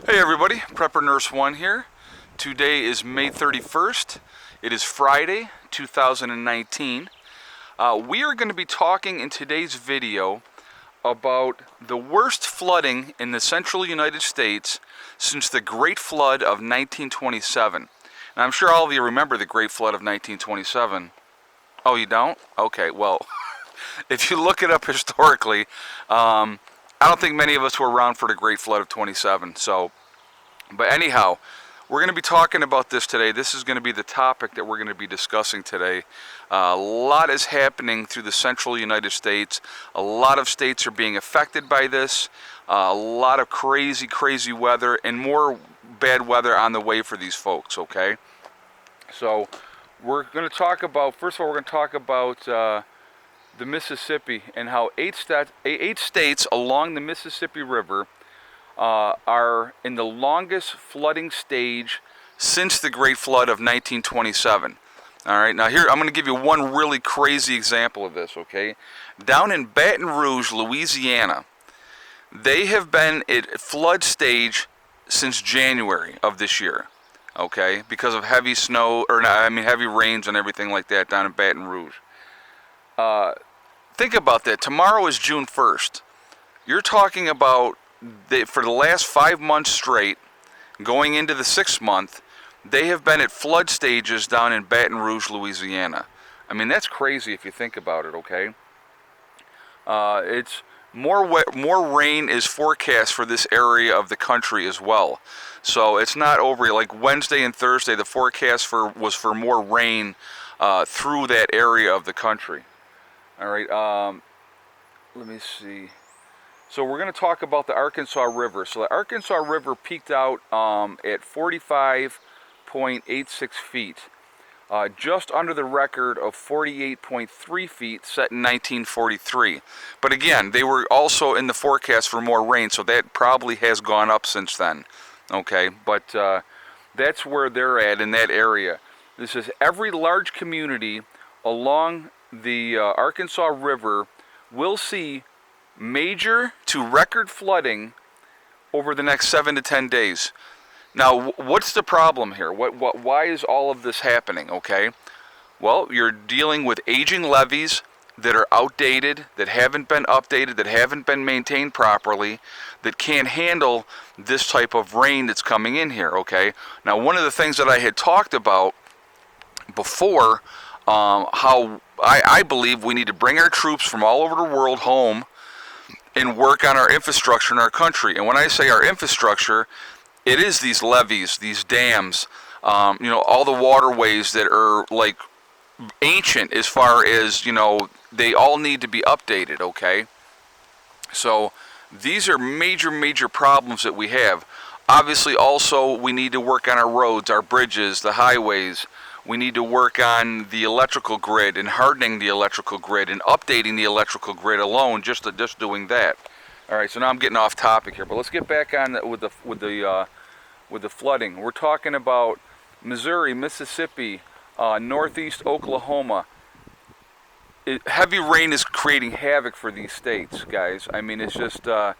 Hey everybody, Prepper Nurse 1 here. Today is May 31st. It is Friday, 2019. We are going to be talking in today's video about the worst flooding in the central United States since the Great Flood of 1927. And I'm sure all of you remember the Great Flood of 1927. Oh, you don't? Okay, well, if you look it up historically, I don't think many of us were around for the Great Flood of 27. But anyhow, we're going to be talking about this today. This is going to be the topic that we're going to be discussing today. A lot is happening through the central United States. A lot of states are being affected by this. A lot of crazy, crazy weather and more bad weather on the way for these folks, okay? So we're going to talk about, first of all, we're going to talk about the Mississippi and how eight states along the Mississippi River are in the longest flooding stage since the Great Flood of 1927. All right, now here I'm going to give you one really crazy example of this, okay? Down in Baton Rouge, Louisiana, they have been at flood stage since January of this year, okay? Because of heavy snow, heavy rains and everything like that down in Baton Rouge. Think about that. Tomorrow is June 1st. You're talking about for the last 5 months straight, going into the 6th month, they have been at flood stages down in Baton Rouge, Louisiana. I mean, that's crazy if you think about it, okay? It's more rain is forecast for this area of the country as well. So it's not over. Like Wednesday and Thursday, the forecast was for more rain through that area of the country. All right, let me see. So we're going to talk about the Arkansas River. So the Arkansas River peaked out at 45.86 feet, just under the record of 48.3 feet set in 1943. But again, they were also in the forecast for more rain, so that probably has gone up since then. Okay, but that's where they're at in that area. This is every large community along the Arkansas River will see major to record flooding over the next 7 to 10 days. Now, what's the problem here? Why is all of this happening, okay? Well, you're dealing with aging levees that are outdated, that haven't been updated, that haven't been maintained properly, that can't handle this type of rain that's coming in here, okay? Now, one of the things that I had talked about before, how I believe we need to bring our troops from all over the world home and work on our infrastructure in our country. And when I say our infrastructure, it is these levees, these dams, all the waterways that are like ancient as far as, they all need to be updated, okay? So these are major, major problems that we have. Obviously, also, we need to work on our roads, our bridges, the highways. We need to work on the electrical grid and hardening the electrical grid and updating the electrical grid alone, just doing that. All right, so now I'm getting off topic here, but let's get back on with the flooding. We're talking about Missouri, Mississippi, northeast Oklahoma. Heavy rain is creating havoc for these states, guys. I mean, it's just it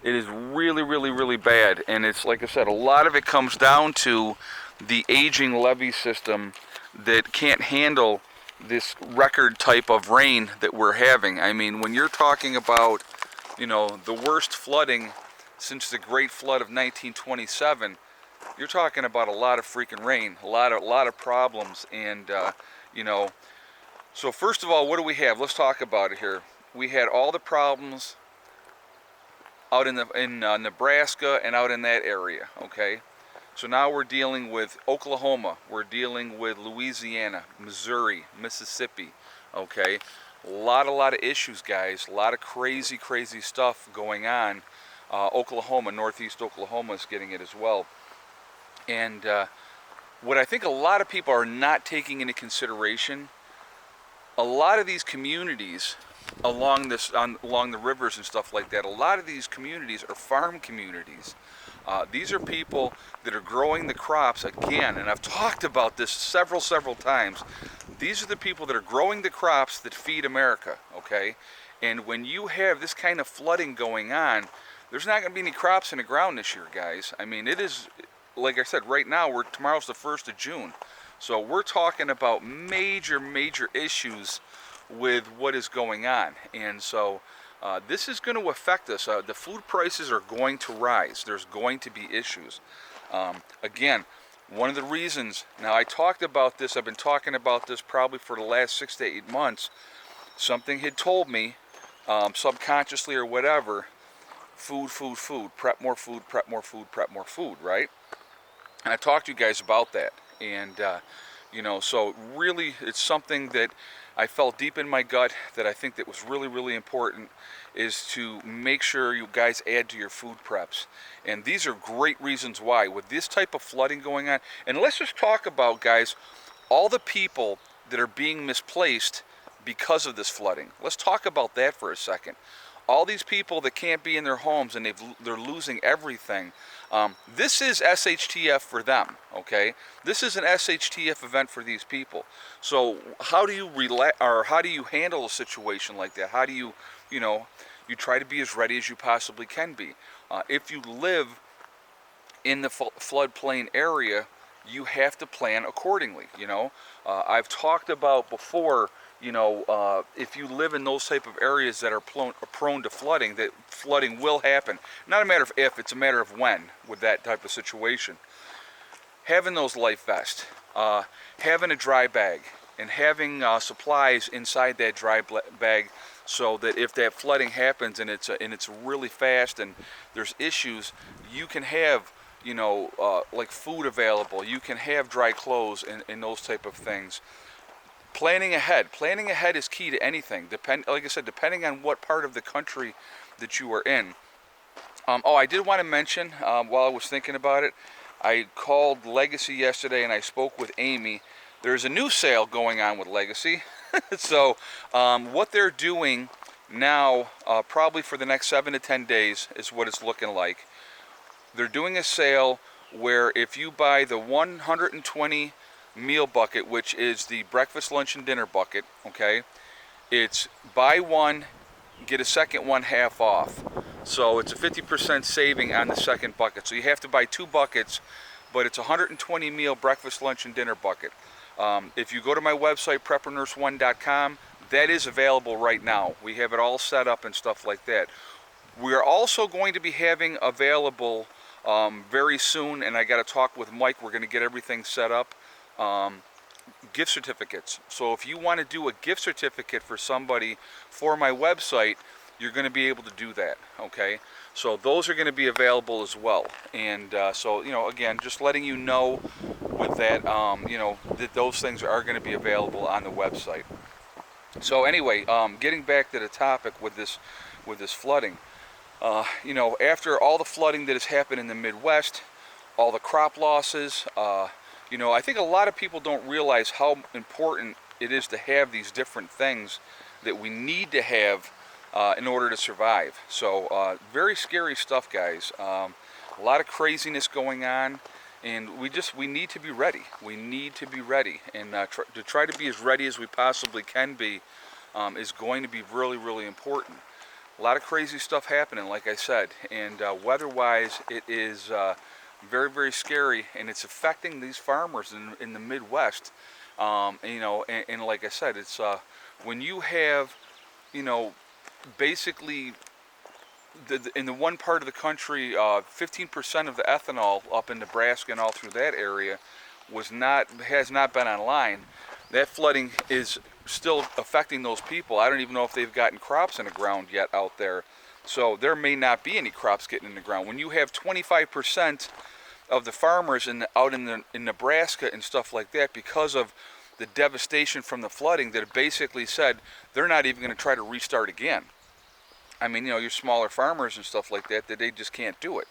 is really, really, really bad, and it's like I said, a lot of it comes down to the aging levee system that can't handle this record type of rain that we're having. I mean, when you're talking about, the worst flooding since the Great Flood of 1927, you're talking about a lot of freaking rain, a lot of problems, and So first of all, what do we have? Let's talk about it here. We had all the problems out in Nebraska and out in that area, okay? So now we're dealing with Oklahoma, we're dealing with Louisiana, Missouri, Mississippi, okay? A lot of issues, guys. A lot of crazy, crazy stuff going on. Oklahoma, northeast Oklahoma is getting it as well. And what I think a lot of people are not taking into consideration, a lot of these communities along the rivers and stuff like that, a lot of these communities are farm communities. These are people that are growing the crops again, and I've talked about this several times. These are the people that are growing the crops that feed America, okay? And when you have this kind of flooding going on, there's not going to be any crops in the ground this year, guys. I mean, it is, like I said, right now, tomorrow's the 1st of June. So we're talking about major, major issues with what is going on. And so this is going to affect us. The food prices are going to rise. There's going to be issues. Again, one of the reasons, now I talked about this, I've been talking about this probably for the last 6 to 8 months. Something had told me, subconsciously or whatever, food, food, food, prep more food, prep more food, prep more food, right? And I talked to you guys about that. And, you know, so really it's something that I felt deep in my gut that I think that was really, really important, is to make sure you guys add to your food preps. And these are great reasons why. With this type of flooding going on, and let's just talk about, guys, all the people that are being misplaced because of this flooding. Let's talk about that for a second. All these people that can't be in their homes and they're losing everything. This is SHTF for them, okay? This is an SHTF event for these people. So how do you how do you handle a situation like that? How do you, you know, you try to be as ready as you possibly can be. If you live in the floodplain area, you have to plan accordingly, you know? I've talked about before, you know, if you live in those type of areas that are prone to flooding, that flooding will happen. Not a matter of if, it's a matter of when with that type of situation. Having those life vests, having a dry bag, and having supplies inside that dry bag, so that if that flooding happens and it's really fast and there's issues, you can have, you know, like food available. You can have dry clothes and those type of things. Planning ahead is key to anything. Like I said, depending on what part of the country that you are in. Oh, I did want to mention, while I was thinking about it, I called Legacy yesterday and I spoke with Amy. There's a new sale going on with Legacy. So what they're doing now, probably for the next 7 to 10 days, is what it's looking like. They're doing a sale where if you buy the 120 meal bucket, which is the breakfast, lunch, and dinner bucket, okay, it's buy one, get a second one half off. So it's a 50% saving on the second bucket. So you have to buy 2 buckets, but it's a 120 meal breakfast, lunch, and dinner bucket. If you go to my website, preppernurse1.com, that is available right now. We have it all set up and stuff like that. We're also going to be having available very soon, and I got to talk with Mike. We're going to get everything set up. Gift certificates. So if you want to do a gift certificate for somebody for my website, you're going to be able to do that, okay? So those are going to be available as well. And so, you know, again, just letting you know with that, you know, that those things are going to be available on the website. So anyway, getting back to the topic with this flooding, you know, after all the flooding that has happened in the Midwest, all the crop losses, you know, I think a lot of people don't realize how important it is to have these different things that we need to have in order to survive. So very scary stuff, guys. A lot of craziness going on, and we need to be ready. We need to be ready, and to try to be as ready as we possibly can be is going to be really, really important. A lot of crazy stuff happening, like I said, and weather-wise, it is very, very scary, and it's affecting these farmers in the Midwest. You know, and like I said, it's when you have, you know, basically in the one part of the country, 15% of the ethanol up in Nebraska and all through that area has not been online. That flooding is still affecting those people. I don't even know if they've gotten crops in the ground yet out there. So there may not be any crops getting in the ground. When you have 25% of the farmers out in Nebraska and stuff like that, because of the devastation from the flooding, that have basically said they're not even going to try to restart again. I mean, you know, your smaller farmers and stuff like that they just can't do it.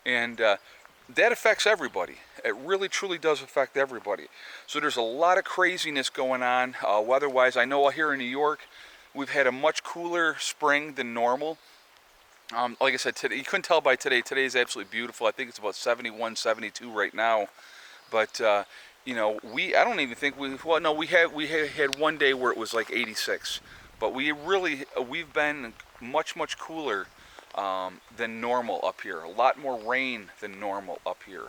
And that affects everybody. It really, truly does affect everybody. So there's a lot of craziness going on weather-wise. I know here in New York, we've had a much cooler spring than normal. Like I said, today, you couldn't tell by today. Today is absolutely beautiful. I think it's about 71, 72 right now. But you know, I don't even think we had one day where it was like 86. But we've been much, much cooler than normal up here. A lot more rain than normal up here.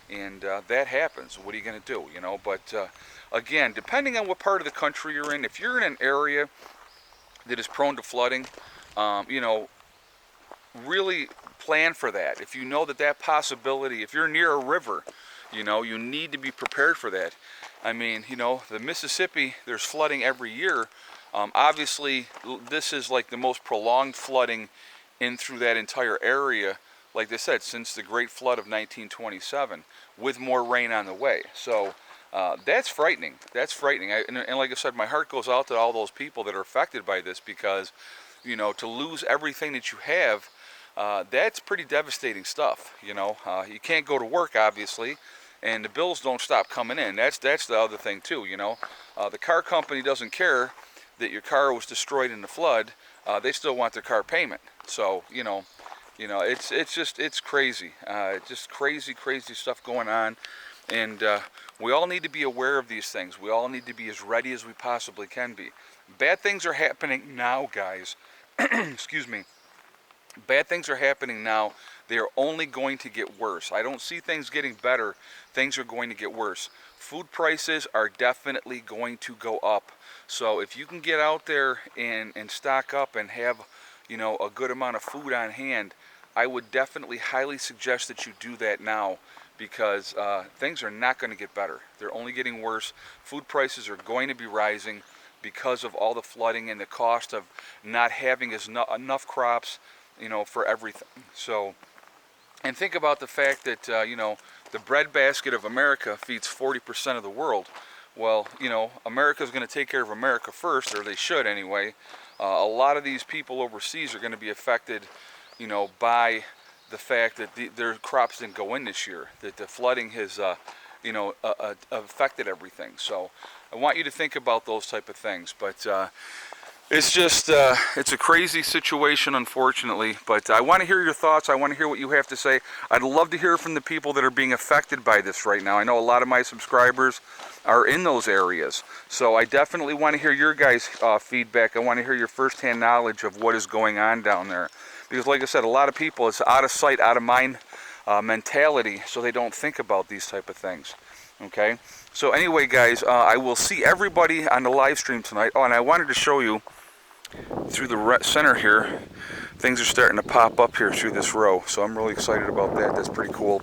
And that happens. What are you going to do, you know? But again, depending on what part of the country you're in, if you're in an area that is prone to flooding, you know, really plan for that. If you know that that possibility, if you're near a river, you know, you need to be prepared for that. I mean, you know, the Mississippi, there's flooding every year. Obviously, this is like the most prolonged flooding in through that entire area, like they said, since the Great Flood of 1927, with more rain on the way. So that's frightening. That's frightening. And like I said, my heart goes out to all those people that are affected by this, because, you know, to lose everything that you have, that's pretty devastating stuff. You know, you can't go to work, obviously, and the bills don't stop coming in. That's the other thing too. You know, the car company doesn't care that your car was destroyed in the flood. They still want their car payment. So you know, it's crazy. Just crazy stuff going on, and we all need to be aware of these things. We all need to be as ready as we possibly can be. Bad things are happening now, guys. Excuse me. Bad things are happening now. They are only going to get worse. I don't see things getting better. Things are going to get worse. Food prices are definitely going to go up. So if you can get out there and stock up and have, you know, a good amount of food on hand, I would definitely highly suggest that you do that now, because things are not going to get better. They're only getting worse. Food prices are going to be rising because of all the flooding and the cost of not having enough crops, you know, for everything. So, and think about the fact that, you know, the breadbasket of America feeds 40% of the world. Well, you know, America's going to take care of America first, or they should anyway. A lot of these people overseas are going to be affected, you know, by the fact that their crops didn't go in this year, that the flooding has, you know, affected everything. So I want you to think about those type of things. But it's just, it's a crazy situation, unfortunately, but I want to hear your thoughts. I want to hear what you have to say. I'd love to hear from the people that are being affected by this right now. I know a lot of my subscribers are in those areas, so I definitely want to hear your guys' feedback. I want to hear your firsthand knowledge of what is going on down there, because like I said, a lot of people, it's out of sight, out of mind mentality, so they don't think about these type of things. Okay, so anyway, guys, I will see everybody on the live stream tonight. Oh, and I wanted to show you through the center here, things are starting to pop up here through this row, so I'm really excited about that. That's pretty cool.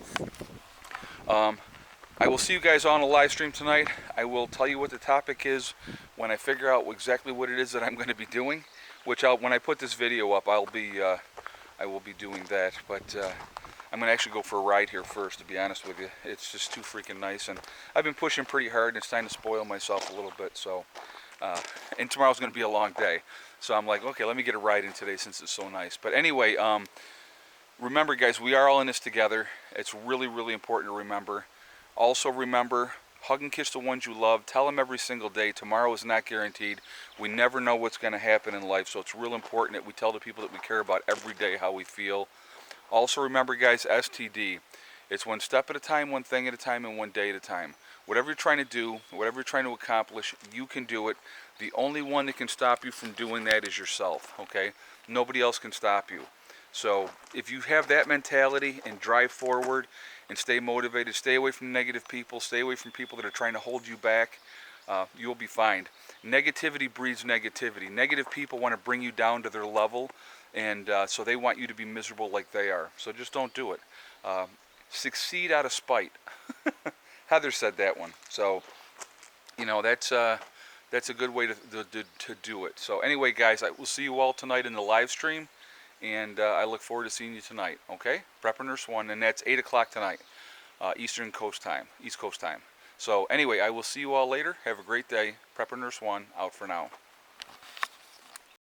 I will see you guys on a live stream tonight. I will tell you what the topic is when I figure out exactly what it is that I'm going to be doing, which when I put this video up, I will be doing that. But I'm going to actually go for a ride here first, to be honest with you. It's just too freaking nice, and I've been pushing pretty hard, and it's time to spoil myself a little bit. So, and tomorrow's going to be a long day. So I'm like, okay, let me get a ride in today since it's so nice. But anyway, remember, guys, we are all in this together. It's really, really important to remember. Also remember, hug and kiss the ones you love. Tell them every single day. Tomorrow is not guaranteed. We never know what's going to happen in life. So it's real important that we tell the people that we care about every day how we feel. Also remember, guys, STD. It's one step at a time, one thing at a time, and one day at a time. Whatever you're trying to do, whatever you're trying to accomplish, you can do it. The only one that can stop you from doing that is yourself, okay? Nobody else can stop you. So if you have that mentality and drive forward and stay motivated, stay away from negative people, stay away from people that are trying to hold you back, you'll be fine. Negativity breeds negativity. Negative people want to bring you down to their level, and so they want you to be miserable like they are. So just don't do it. Succeed out of spite. Heather said that one. So, you know, that's a good way to do it. So anyway, guys, I will see you all tonight in the live stream, and I look forward to seeing you tonight. Okay, Prepper Nurse 1, and that's 8 o'clock tonight, East Coast time. So anyway, I will see you all later. Have a great day. Prepper Nurse 1 out for now.